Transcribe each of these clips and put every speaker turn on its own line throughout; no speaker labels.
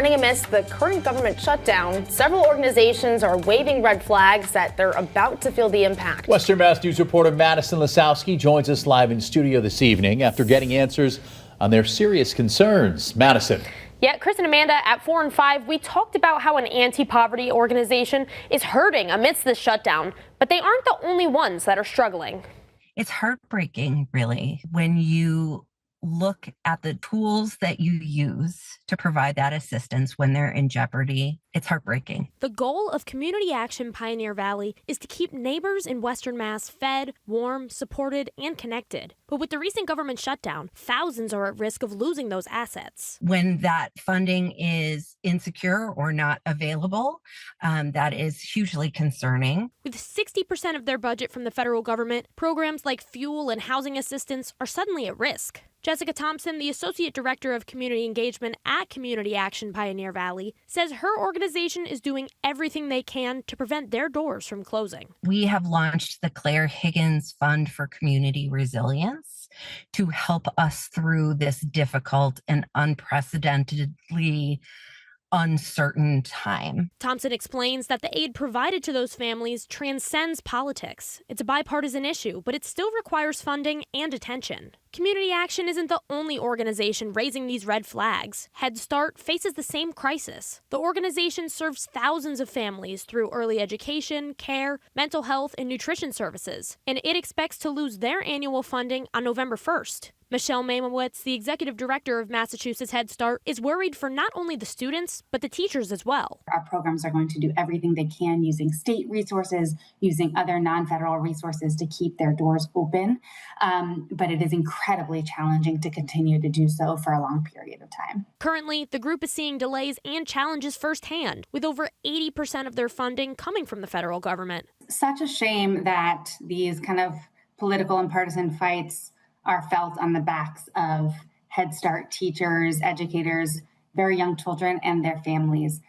Amidst the current government shutdown, several organizations are waving red flags that they're about to feel the impact.
Western Mass News reporter Madison Lasowski joins us live in studio this evening after getting answers on their serious concerns. Madison.
Yeah, Chris and Amanda, at 4 and 5, we talked about how an anti-poverty organization is hurting amidst this shutdown, but they aren't the only ones that are struggling.
It's heartbreaking, really, when you look at the tools that you use to provide that assistance when they're in jeopardy. It's heartbreaking.
The goal of Community Action Pioneer Valley is to keep neighbors in Western Mass fed, warm, supported, and connected. But with the recent government shutdown, thousands are at risk of losing those assets.
When that funding is insecure or not available, that is hugely concerning.
With 60% of their budget from the federal government, programs like fuel and housing assistance are suddenly at risk. Jessica Thompson, the Associate Director of Community Engagement at Community Action Pioneer Valley, says her organization is doing everything they can to prevent their doors from closing.
We have launched the Claire Higgins Fund for Community Resilience to help us through this difficult and unprecedentedly uncertain time.
Thompson explains that the aid provided to those families transcends politics. It's a bipartisan issue, but it still requires funding and attention. Community Action isn't the only organization raising these red flags. Head Start faces the same crisis. The organization serves thousands of families through early education, care, mental health, and nutrition services, and it expects to lose their annual funding on November 1st. Michelle Mamowitz, the executive director of Massachusetts Head Start, is worried for not only the students, but the teachers as well.
Our programs are going to do everything they can using state resources, using other non-federal resources to keep their doors open. But it is incredibly challenging to continue to do so for a long period of time.
Currently, the group is seeing delays and challenges firsthand, with over 80% of their funding coming from the federal government.
Such a shame that these kind of political and partisan fights are felt on the backs of Head Start teachers, educators, very young children, and their families.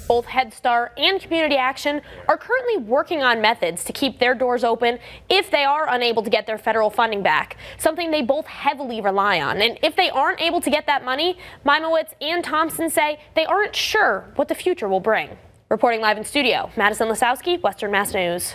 Both Head Start and Community Action are currently working on methods to keep their doors open if they are unable to get their federal funding back, something they both heavily rely on. And if they aren't able to get that money, Mamowitz and Thompson say they aren't sure what the future will bring. Reporting live in studio, Madison Lasowski, Western Mass News.